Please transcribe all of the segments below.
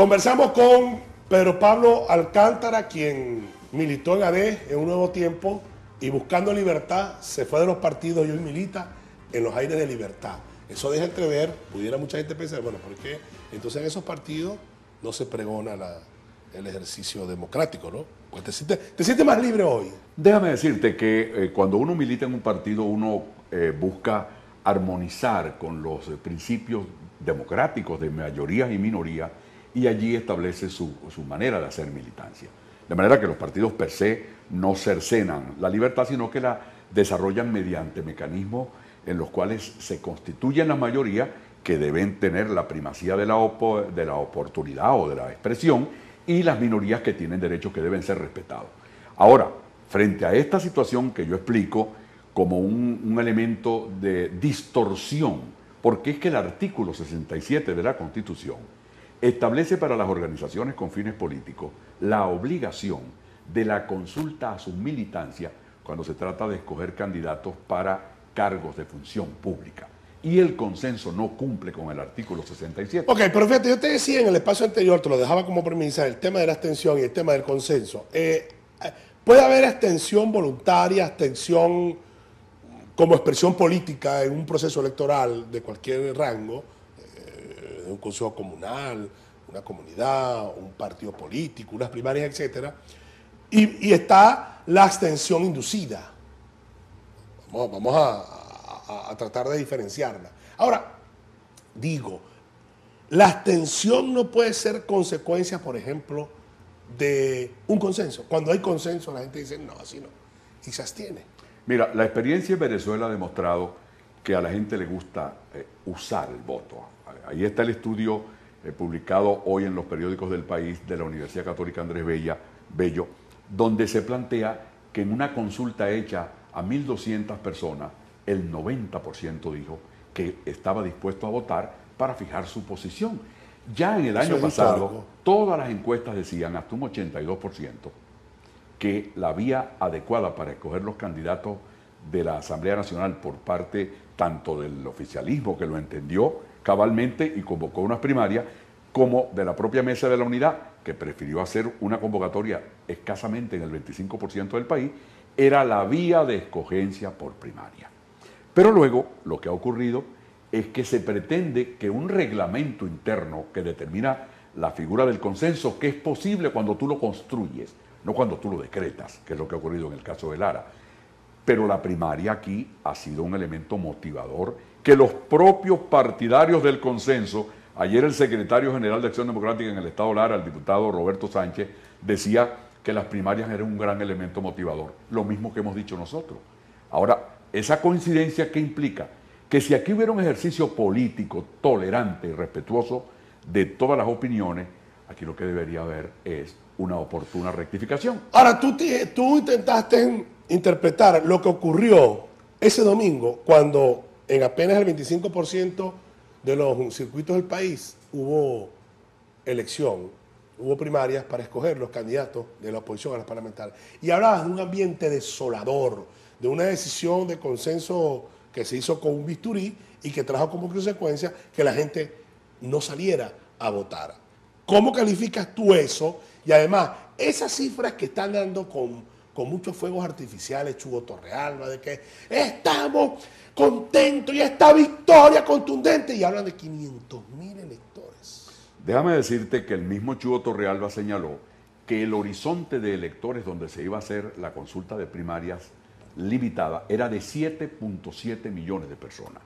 Conversamos con Pedro Pablo Alcántara, quien militó en AD en un nuevo tiempo y buscando libertad se fue de los partidos y hoy milita en los aires de libertad. Eso deja entrever, pudiera mucha gente pensar, bueno, ¿por qué entonces en esos partidos no se pregona el ejercicio democrático, ¿no? Pues te sientes más libre hoy. Déjame decirte que cuando uno milita en un partido, uno busca armonizar con los principios democráticos de mayorías y minorías y allí establece su manera de hacer militancia. De manera que los partidos per se no cercenan la libertad, sino que la desarrollan mediante mecanismos en los cuales se constituyen las mayorías que deben tener la primacía de la oportunidad o de la expresión y las minorías que tienen derechos que deben ser respetados. Ahora, frente a esta situación que yo explico como un elemento de distorsión, porque es que el artículo 67 de la Constitución establece para las organizaciones con fines políticos la obligación de la consulta a su militancia cuando se trata de escoger candidatos para cargos de función pública. Y el consenso no cumple con el artículo 67. Ok, pero fíjate, yo te decía en el espacio anterior, te lo dejaba como premisa, el tema de la abstención y el tema del consenso. Puede haber abstención voluntaria, abstención como expresión política en un proceso electoral de cualquier rango, de un consejo comunal, una comunidad, un partido político, unas primarias, etcétera. Y está la abstención inducida. Vamos a tratar de diferenciarla. Ahora, digo, la abstención no puede ser consecuencia, por ejemplo, de un consenso. Cuando hay consenso, la gente dice, no, así no, y se abstiene. Mira, la experiencia en Venezuela ha demostrado que a la gente le gusta usar el voto. Ahí está el estudio publicado hoy en los periódicos del país de la Universidad Católica Andrés Bello, donde se plantea que en una consulta hecha a 1.200 personas, el 90% dijo que estaba dispuesto a votar para fijar su posición. Ya en el año pasado, todas las encuestas decían, hasta un 82%, que la vía adecuada para escoger los candidatos de la Asamblea Nacional por parte tanto del oficialismo, que lo entendió cabalmente y convocó unas primarias, como de la propia Mesa de la Unidad, que prefirió hacer una convocatoria escasamente en el 25% del país, era la vía de escogencia por primaria. Pero luego lo que ha ocurrido es que se pretende que un reglamento interno que determina la figura del consenso, que es posible cuando tú lo construyes, no cuando tú lo decretas, que es lo que ha ocurrido en el caso de Lara. Pero la primaria aquí ha sido un elemento motivador que los propios partidarios del consenso, ayer el secretario general de Acción Democrática en el Estado Lara, el diputado Roberto Sánchez, decía que las primarias eran un gran elemento motivador, lo mismo que hemos dicho nosotros. Ahora, esa coincidencia, ¿qué implica? Que si aquí hubiera un ejercicio político tolerante y respetuoso de todas las opiniones, aquí lo que debería haber es una oportuna rectificación. Ahora, tú intentaste interpretar lo que ocurrió ese domingo cuando en apenas el 25% de los circuitos del país hubo elección, hubo primarias para escoger los candidatos de la oposición a las parlamentarias. Y hablabas de un ambiente desolador, de una decisión de consenso que se hizo con un bisturí y que trajo como consecuencia que la gente no saliera a votar. ¿Cómo calificas tú eso? Y además, esas cifras que están dando con muchos fuegos artificiales, Chugo Torrealba, de que estamos contentos y esta victoria contundente, y hablan de 500.000 electores. Déjame decirte que el mismo Chugo Torrealba señaló que el horizonte de electores donde se iba a hacer la consulta de primarias limitada era de 7.7 millones de personas.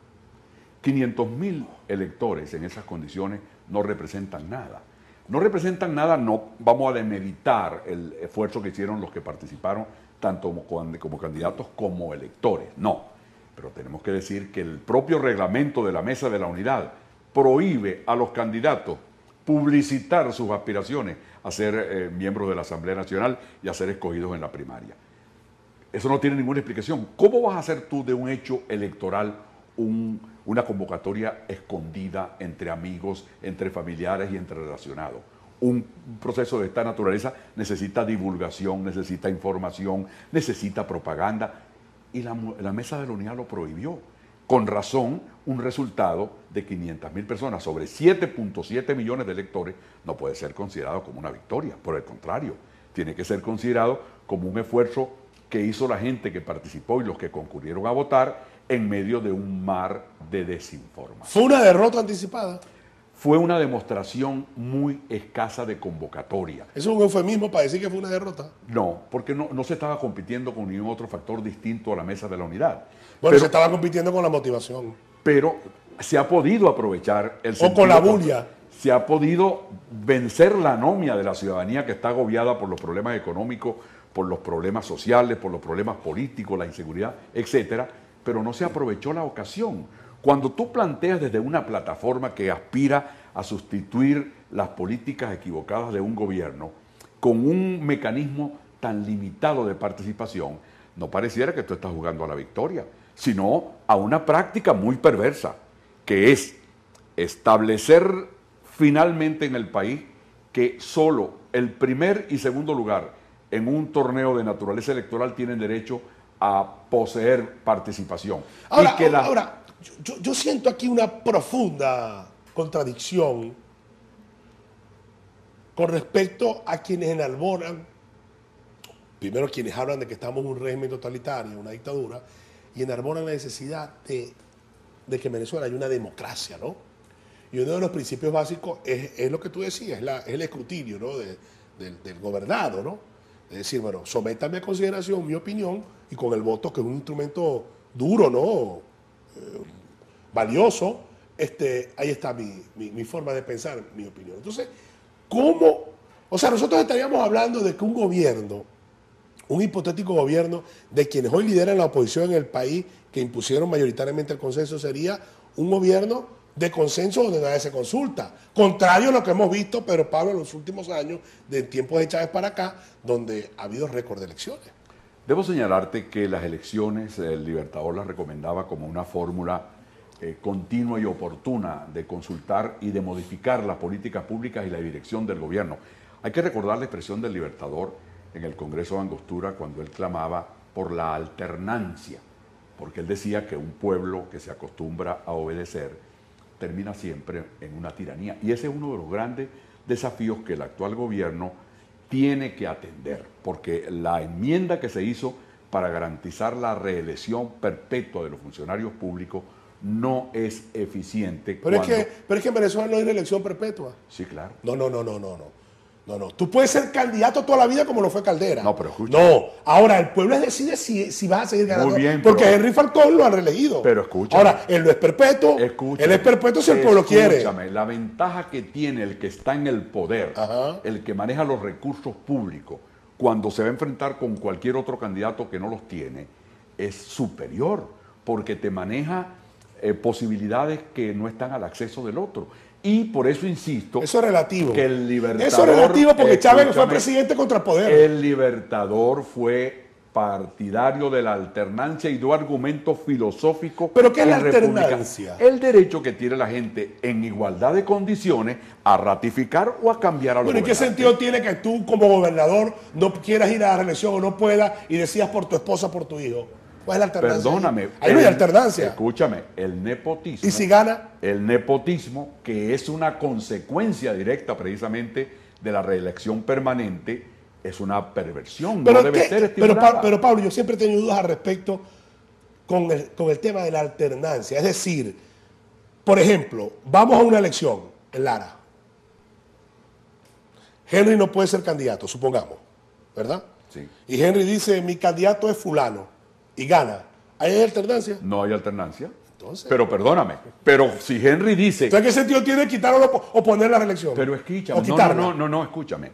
500.000 electores en esas condiciones no representan nada. No representan nada, no vamos a demeritar el esfuerzo que hicieron los que participaron, tanto como candidatos como electores, no. Pero tenemos que decir que el propio reglamento de la Mesa de la Unidad prohíbe a los candidatos publicitar sus aspiraciones a ser miembros de la Asamblea Nacional y a ser escogidos en la primaria. Eso no tiene ninguna explicación. ¿Cómo vas a hacer tú de un hecho electoral una convocatoria escondida entre amigos, entre familiares y entre relacionados? Un proceso de esta naturaleza necesita divulgación, necesita información, necesita propaganda. Y la Mesa de la Unidad lo prohibió. Con razón, un resultado de 500.000 personas sobre 7.7 millones de electores no puede ser considerado como una victoria. Por el contrario, tiene que ser considerado como un esfuerzo que hizo la gente que participó y los que concurrieron a votar en medio de un mar de desinformación. ¿Fue una derrota anticipada? Fue una demostración muy escasa de convocatoria. ¿Eso es un eufemismo para decir que fue una derrota? No, porque no se estaba compitiendo con ningún otro factor distinto a la mesa de la unidad. Bueno, se estaba compitiendo con la motivación. Pero se ha podido aprovechar el sentido. O con la bulia. Se ha podido vencer la anomia de la ciudadanía que está agobiada por los problemas económicos, por los problemas sociales, por los problemas políticos, la inseguridad, etcétera, pero no se aprovechó la ocasión. Cuando tú planteas desde una plataforma que aspira a sustituir las políticas equivocadas de un gobierno con un mecanismo tan limitado de participación, no pareciera que tú estás jugando a la victoria, sino a una práctica muy perversa, que es establecer finalmente en el país que solo el primer y segundo lugar en un torneo de naturaleza electoral tienen derecho a poseer participación. Ahora, yo siento aquí una profunda contradicción con respecto a quienes enarbolan, primero quienes hablan de que estamos en un régimen totalitario, una dictadura, y enarbolan la necesidad de que en Venezuela haya una democracia, ¿no? Y uno de los principios básicos es lo que tú decías, es el escrutinio, ¿no? del gobernado, ¿no? Es decir, bueno, sométame a consideración mi opinión y con el voto, que es un instrumento duro, ¿no? Valioso, ahí está mi forma de pensar, mi opinión. Entonces, ¿cómo? O sea, nosotros estaríamos hablando de que un gobierno, un hipotético gobierno de quienes hoy lideran la oposición en el país, que impusieron mayoritariamente el consenso, sería un gobierno de consenso donde nadie se consulta. Contrario a lo que hemos visto, Pedro Pablo, en los últimos años, de tiempos de Chávez para acá, donde ha habido récord de elecciones. Debo señalarte que las elecciones, el Libertador las recomendaba como una fórmula continua y oportuna de consultar y de modificar las políticas públicas y la dirección del gobierno. Hay que recordar la expresión del Libertador en el Congreso de Angostura cuando él clamaba por la alternancia, porque él decía que un pueblo que se acostumbra a obedecer termina siempre en una tiranía. Y ese es uno de los grandes desafíos que el actual gobierno tiene que atender, porque la enmienda que se hizo para garantizar la reelección perpetua de los funcionarios públicos no es eficiente. Pero es que en Venezuela no hay reelección perpetua. Sí, claro. No. Tú puedes ser candidato toda la vida como lo fue Caldera. No, pero escucha. No, ahora el pueblo decide si vas a seguir ganando. Muy bien, porque Henry Falcón lo han reelegido. Pero escucha. Ahora, él no es perpetuo. Él es perpetuo si el pueblo quiere. Escúchame, la ventaja que tiene el que está en el poder, el que maneja los recursos públicos, cuando se va a enfrentar con cualquier otro candidato que no los tiene, es superior, porque te maneja posibilidades que no están al acceso del otro. Y por eso insisto. Eso es relativo. Que el Libertador. Eso es relativo porque Chávez fue presidente contra el poder. El Libertador fue partidario de la alternancia y dio argumentos filosóficos. ¿Pero qué es la alternancia? El derecho que tiene la gente en igualdad de condiciones a ratificar o a cambiar a los Bueno, ¿en qué sentido tiene que tú como gobernador no quieras ir a la reelección o no puedas y decidas por tu esposa o por tu hijo? ¿Cuál es la alternancia? Perdóname. Ahí no hay alternancia. Escúchame, el nepotismo. ¿Y si gana? El nepotismo, que es una consecuencia directa precisamente de la reelección permanente, es una perversión, no debe ser estimulada. Pero Pablo, yo siempre he tenido dudas al respecto con el tema de la alternancia. Es decir, por ejemplo, vamos a una elección en Lara. Henry no puede ser candidato, supongamos, ¿verdad? Sí. Y Henry dice, mi candidato es fulano. Y gana. ¿Hay alternancia? No hay alternancia. Entonces, pero perdóname, pero si Henry dice... ¿En qué sentido tiene quitarlo o poner la reelección? Pero escúchame, no, escúchame.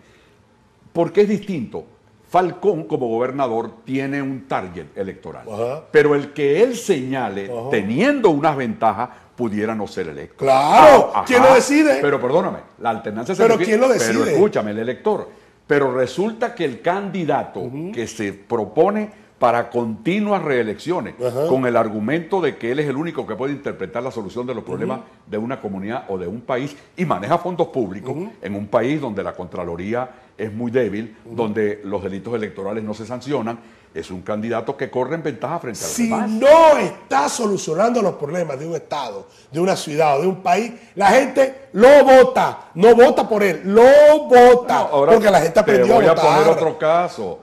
Porque es distinto. Falcón, como gobernador, tiene un target electoral. Pero el que él señale, teniendo unas ventajas, pudiera no ser electo. ¡Claro! ¿Quién lo decide? Pero perdóname, la alternancia se ¿Pero quién lo decide? Pero escúchame, el elector. Pero resulta que el candidato que se propone para continuas reelecciones, Ajá. con el argumento de que él es el único que puede interpretar la solución de los problemas de una comunidad o de un país, y maneja fondos públicos en un país donde la Contraloría es muy débil, donde los delitos electorales no se sancionan. Es un candidato que corre en ventaja frente a los Si demás. no está solucionando los problemas de un estado, de una ciudad o de un país, la gente lo vota. No vota por él, lo vota. Bueno, ahora porque la gente aprendió te voy a a poner votar. otro caso.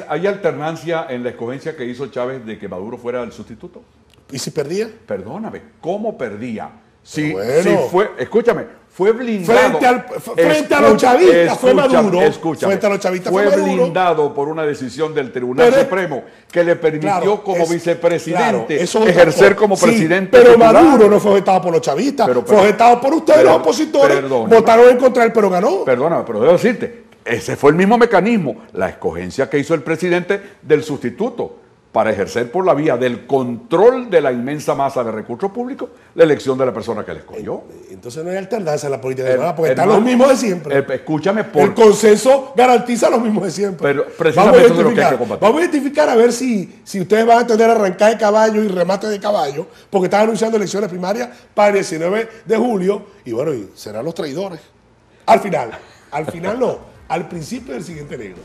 ¿Hay alternancia en la escogencia que hizo Chávez de que Maduro fuera el sustituto? ¿Y si perdía? Perdóname, ¿cómo perdía? Si, Bueno. si fue, escúchame, fue blindado. Frente a los chavistas fue Maduro. Escúchame, Frente a los chavistas fue fue Maduro. blindado por una decisión del Tribunal Pero Supremo que le permitió claro, como vicepresidente eso es otra ejercer cosa. como Sí, presidente. pero titular. Maduro no fue vetado por los chavistas, fue vetado por ustedes, los opositores. Perdóname. Votaron en contra de él, pero ganó. Perdóname, pero debo decirte, ese fue el mismo mecanismo, la escogencia que hizo el presidente del sustituto para ejercer por la vía del control de la inmensa masa de recursos públicos la elección de la persona que le escogió. Entonces no hay alternancia en la política venezolana, porque están hermano, los mismos de siempre. Escúchame, El consenso garantiza los mismos de siempre. Pero precisamente eso es lo que hay que combatir. Vamos a identificar a ver si ustedes van a tener arrancar de caballo y remate de caballo, porque están anunciando elecciones primarias para el 19 de julio, y bueno, y serán los traidores. Al final no, al principio del siguiente negro.